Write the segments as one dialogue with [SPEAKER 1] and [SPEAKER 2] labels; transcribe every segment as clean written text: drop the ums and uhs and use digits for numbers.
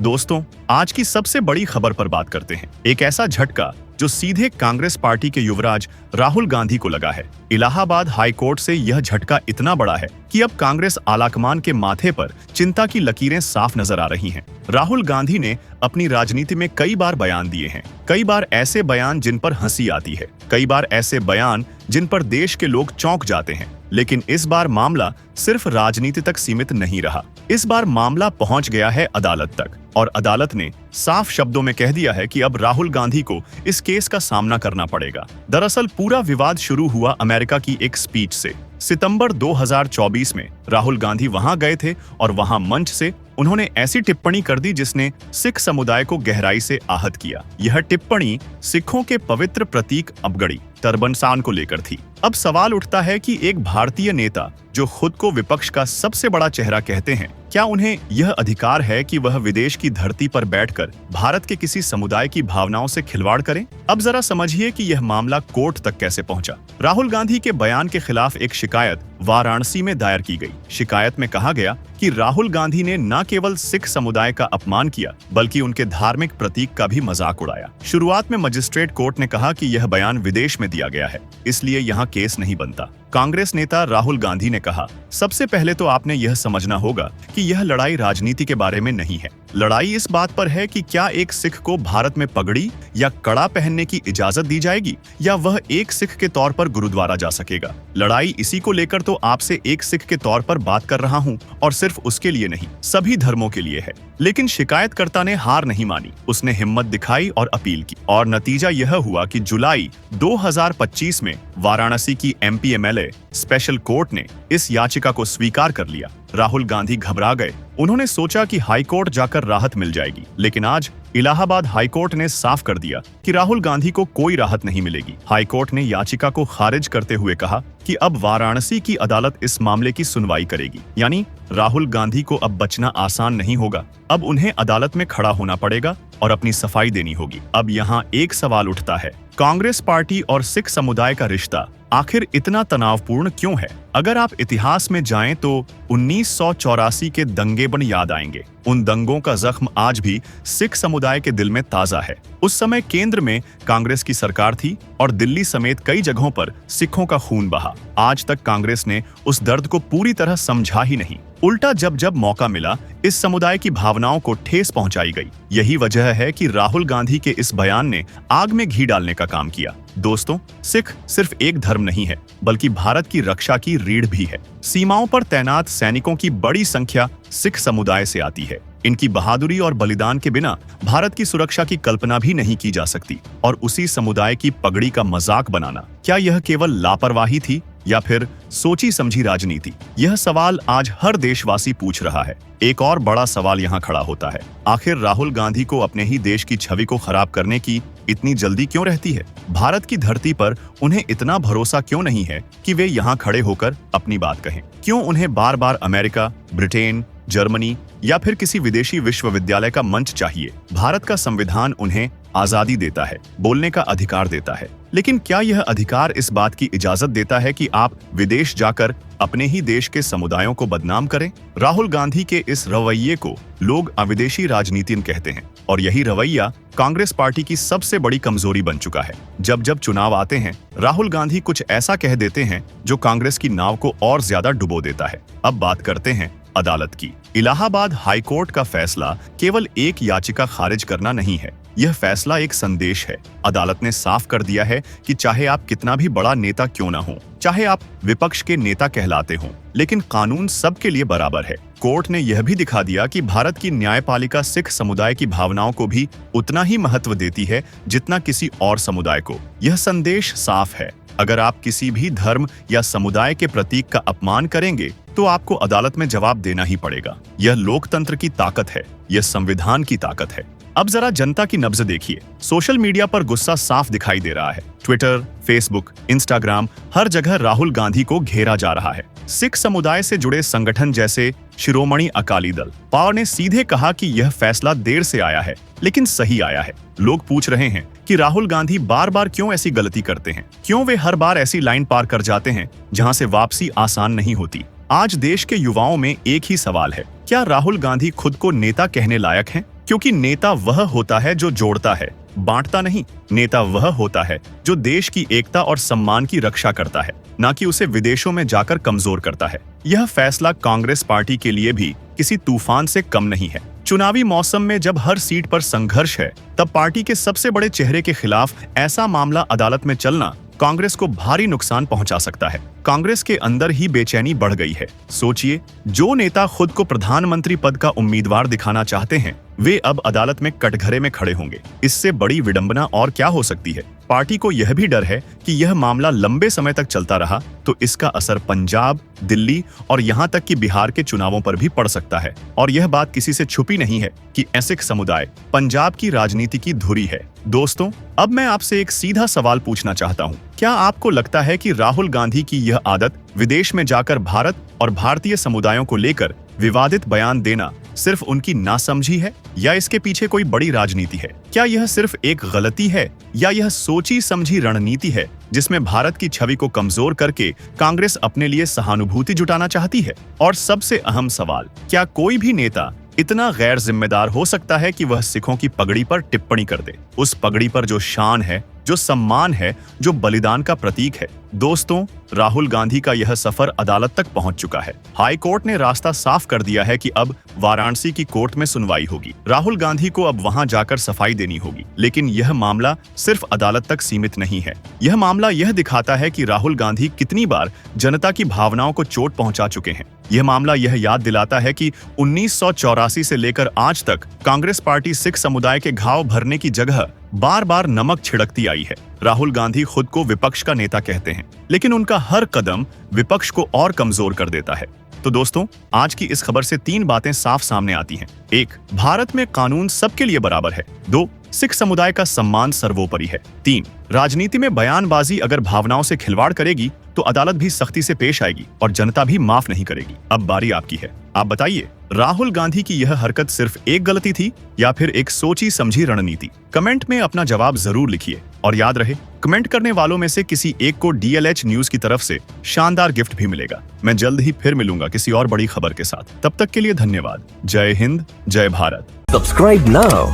[SPEAKER 1] दोस्तों, आज की सबसे बड़ी खबर पर बात करते हैं। एक ऐसा झटका जो सीधे कांग्रेस पार्टी के युवराज राहुल गांधी को लगा है। इलाहाबाद हाई कोर्ट से यह झटका इतना बड़ा है कि अब कांग्रेस आलाकमान के माथे पर चिंता की लकीरें साफ नजर आ रही हैं। राहुल गांधी ने अपनी राजनीति में कई बार बयान दिए हैं, कई बार ऐसे बयान जिन पर हंसी आती है, कई बार ऐसे बयान जिन पर देश के लोग चौंक जाते हैं। लेकिन इस बार मामला सिर्फ राजनीति तक सीमित नहीं रहा। इस बार मामला पहुंच गया है अदालत तक और अदालत ने साफ शब्दों में कह दिया है कि अब राहुल गांधी को इस केस का सामना करना पड़ेगा। दरअसल पूरा विवाद शुरू हुआ अमेरिका की एक स्पीच से। सितंबर 2024 में राहुल गांधी वहां गए थे और वहां मंच से उन्होंने ऐसी टिप्पणी कर दी जिसने सिख समुदाय को गहराई से आहत किया। यह टिप्पणी सिखों के पवित्र प्रतीक अबगड़ी टर्बनसान को लेकर थी। अब सवाल उठता है कि एक भारतीय नेता जो खुद को विपक्ष का सबसे बड़ा चेहरा कहते हैं, क्या उन्हें यह अधिकार है कि वह विदेश की धरती पर बैठकर भारत के किसी समुदाय की भावनाओं से खिलवाड़ करें? अब जरा समझिए कि यह मामला कोर्ट तक कैसे पहुंचा। राहुल गांधी के बयान के खिलाफ एक शिकायत वाराणसी में दायर की गई। शिकायत में कहा गया कि राहुल गांधी ने न केवल सिख समुदाय का अपमान किया बल्कि उनके धार्मिक प्रतीक का भी मजाक उड़ाया। शुरुआत में मजिस्ट्रेट कोर्ट ने कहा कि यह बयान विदेश में दिया गया है, इसलिए यहाँ केस नहीं बनता। कांग्रेस नेता राहुल गांधी ने कहा, सबसे पहले तो आपने यह समझना होगा कि यह लड़ाई राजनीति के बारे में नहीं है। लड़ाई इस बात पर है कि क्या एक सिख को भारत में पगड़ी या कड़ा पहनने की इजाजत दी जाएगी या वह एक सिख के तौर पर गुरुद्वारा जा सकेगा। लड़ाई इसी को लेकर तो आपसे एक सिख के तौर पर बात कर रहा हूं और सिर्फ उसके लिए नहीं, सभी धर्मों के लिए है। लेकिन शिकायतकर्ता ने हार नहीं मानी, उसने हिम्मत दिखाई और अपील की और नतीजा यह हुआ कि जुलाई 2025 में वाराणसी की MP MLA स्पेशल कोर्ट ने इस याचिका को स्वीकार कर लिया। राहुल गांधी घबरा गए। उन्होंने सोचा कि हाई कोर्ट जाकर राहत मिल जाएगी, लेकिन आज इलाहाबाद हाई कोर्ट ने साफ कर दिया कि राहुल गांधी को कोई राहत नहीं मिलेगी। हाई कोर्ट ने याचिका को खारिज करते हुए कहा कि अब वाराणसी की अदालत इस मामले की सुनवाई करेगी। यानी राहुल गांधी को अब बचना आसान नहीं होगा। अब उन्हें अदालत में खड़ा होना पड़ेगा और अपनी सफाई देनी होगी। अब यहाँ एक सवाल उठता है, कांग्रेस पार्टी और सिख समुदाय का रिश्ता आखिर इतना तनावपूर्ण क्यों है? अगर आप इतिहास में जाएं तो 1984 के दंगे बन याद आएंगे। उन दंगों का जख्म आज भी सिख समुदाय के दिल में ताजा है। उस समय केंद्र में कांग्रेस की सरकार थी और दिल्ली समेत कई जगहों पर सिखों का खून बहा। आज तक कांग्रेस ने उस दर्द को पूरी तरह समझा ही नहीं। उल्टा जब जब मौका मिला इस समुदाय की भावनाओं को ठेस पहुंचाई गई। यही वजह है कि राहुल गांधी के इस बयान ने आग में घी डालने का काम किया। दोस्तों, सिख सिर्फ एक धर्म नहीं है बल्कि भारत की रक्षा की रीढ़ भी है। सीमाओं पर तैनात सैनिकों की बड़ी संख्या सिख समुदाय से आती है। इनकी बहादुरी और बलिदान के बिना भारत की सुरक्षा की कल्पना भी नहीं की जा सकती। और उसी समुदाय की पगड़ी का मजाक बनाना, क्या यह केवल लापरवाही थी या फिर सोची समझी राजनीति? यह सवाल आज हर देशवासी पूछ रहा है। एक और बड़ा सवाल यहाँ खड़ा होता है, आखिर राहुल गांधी को अपने ही देश की छवि को खराब करने की इतनी जल्दी क्यों रहती है? भारत की धरती पर उन्हें इतना भरोसा क्यों नहीं है कि वे यहाँ खड़े होकर अपनी बात कहें? क्यों उन्हें बार बार अमेरिका, ब्रिटेन, जर्मनी या फिर किसी विदेशी विश्वविद्यालय का मंच चाहिए? भारत का संविधान उन्हें आजादी देता है, बोलने का अधिकार देता है, लेकिन क्या यह अधिकार इस बात की इजाजत देता है कि आप विदेश जाकर अपने ही देश के समुदायों को बदनाम करें? राहुल गांधी के इस रवैये को लोग अविदेशी राजनीतिज्ञ कहते हैं और यही रवैया कांग्रेस पार्टी की सबसे बड़ी कमजोरी बन चुका है। जब जब चुनाव आते हैं, राहुल गांधी कुछ ऐसा कह देते हैं जो कांग्रेस की नाव को और ज्यादा डुबो देता है। अब बात करते हैं अदालत की। इलाहाबाद हाई कोर्ट का फैसला केवल एक याचिका खारिज करना नहीं है, यह फैसला एक संदेश है। अदालत ने साफ कर दिया है कि चाहे आप कितना भी बड़ा नेता क्यों ना हो, चाहे आप विपक्ष के नेता कहलाते हो, लेकिन कानून सबके लिए बराबर है। कोर्ट ने यह भी दिखा दिया कि भारत की न्यायपालिका सिख समुदाय की भावनाओं को भी उतना ही महत्व देती है जितना किसी और समुदाय को। यह संदेश साफ है, अगर आप किसी भी धर्म या समुदाय के प्रतीक का अपमान करेंगे तो आपको अदालत में जवाब देना ही पड़ेगा। यह लोकतंत्र की ताकत है, यह संविधान की ताकत है। अब जरा जनता की नब्ज देखिए। सोशल मीडिया पर गुस्सा साफ दिखाई दे रहा है। ट्विटर, फेसबुक, इंस्टाग्राम, हर जगह राहुल गांधी को घेरा जा रहा है। सिख समुदाय से जुड़े संगठन जैसे शिरोमणि अकाली दल पावर ने सीधे कहा कि यह फैसला देर से आया है लेकिन सही आया है। लोग पूछ रहे हैं कि राहुल गांधी बार बार क्यों ऐसी गलती करते हैं, क्यों वे हर बार ऐसी लाइन पार कर जाते हैं जहां से वापसी आसान नहीं होती। आज देश के युवाओं में एक ही सवाल है, क्या राहुल गांधी खुद को नेता कहने लायक हैं? क्योंकि नेता वह होता है जो जोड़ता है, बांटता नहीं। नेता वह होता है जो देश की एकता और सम्मान की रक्षा करता है, न कि उसे विदेशों में जाकर कमजोर करता है। यह फैसला कांग्रेस पार्टी के लिए भी किसी तूफान से कम नहीं है। चुनावी मौसम में जब हर सीट पर संघर्ष है, तब पार्टी के सबसे बड़े चेहरे के खिलाफ ऐसा मामला अदालत में चलना कांग्रेस को भारी नुकसान पहुंचा सकता है। कांग्रेस के अंदर ही बेचैनी बढ़ गई है। सोचिए, जो नेता खुद को प्रधानमंत्री पद का उम्मीदवार दिखाना चाहते हैं, वे अब अदालत में कटघरे में खड़े होंगे। इससे बड़ी विडंबना और क्या हो सकती है? पार्टी को यह भी डर है कि यह मामला लंबे समय तक चलता रहा तो इसका असर पंजाब, दिल्ली और यहाँ तक कि बिहार के चुनावों पर भी पड़ सकता है। और यह बात किसी से छुपी नहीं है कि एसिक समुदाय पंजाब की राजनीति की धुरी है। दोस्तों, अब मैं आपसे एक सीधा सवाल पूछना चाहता हूँ। क्या आपको लगता है कि राहुल गांधी की यह आदत विदेश में जाकर भारत और भारतीय समुदायों को लेकर विवादित बयान देना सिर्फ उनकी नासमझी है, या इसके पीछे कोई बड़ी राजनीति है? क्या यह सिर्फ एक गलती है, या यह सोची समझी रणनीति है जिसमें भारत की छवि को कमजोर करके कांग्रेस अपने लिए सहानुभूति जुटाना चाहती है? और सबसे अहम सवाल, क्या कोई भी नेता इतना गैर जिम्मेदार हो सकता है कि वह सिखों की पगड़ी पर टिप्पणी कर दे? उस पगड़ी पर जो शान है, जो सम्मान है, जो बलिदान का प्रतीक है। दोस्तों, राहुल गांधी का यह सफर अदालत तक पहुंच चुका है। हाई कोर्ट ने रास्ता साफ कर दिया है कि अब वाराणसी की कोर्ट में सुनवाई होगी। राहुल गांधी को अब वहां जाकर सफाई देनी होगी। लेकिन यह मामला सिर्फ अदालत तक सीमित नहीं है। यह मामला यह दिखाता है कि राहुल गांधी कितनी बार जनता की भावनाओं को चोट पहुंचा चुके हैं। यह मामला यह याद दिलाता है कि 1984 से लेकर आज तक कांग्रेस पार्टी सिख समुदाय के घाव भरने की जगह बार बार नमक छिड़कती आई है। राहुल गांधी खुद को विपक्ष का नेता कहते हैं, लेकिन उनका हर कदम विपक्ष को और कमजोर कर देता है। तो दोस्तों, आज की इस खबर से 3 बातें साफ सामने आती हैं। 1. भारत में कानून सबके लिए बराबर है। 2. सिख समुदाय का सम्मान सर्वोपरि है। 3. राजनीति में बयानबाजी अगर भावनाओं से खिलवाड़ करेगी तो अदालत भी सख्ती से पेश आएगी और जनता भी माफ नहीं करेगी। अब बारी आपकी है। आप बताइए, राहुल गांधी की यह हरकत सिर्फ एक गलती थी या फिर एक सोची समझी रणनीति? कमेंट में अपना जवाब जरूर लिखिए। और याद रहे, कमेंट करने वालों में से किसी एक को DLH न्यूज की तरफ से शानदार गिफ्ट भी मिलेगा। मैं जल्द ही फिर मिलूंगा किसी और बड़ी खबर के साथ। तब तक के लिए धन्यवाद। जय हिंद, जय Bharat.
[SPEAKER 2] Subscribe now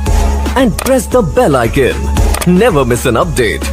[SPEAKER 2] and press the bell icon. Never miss an update.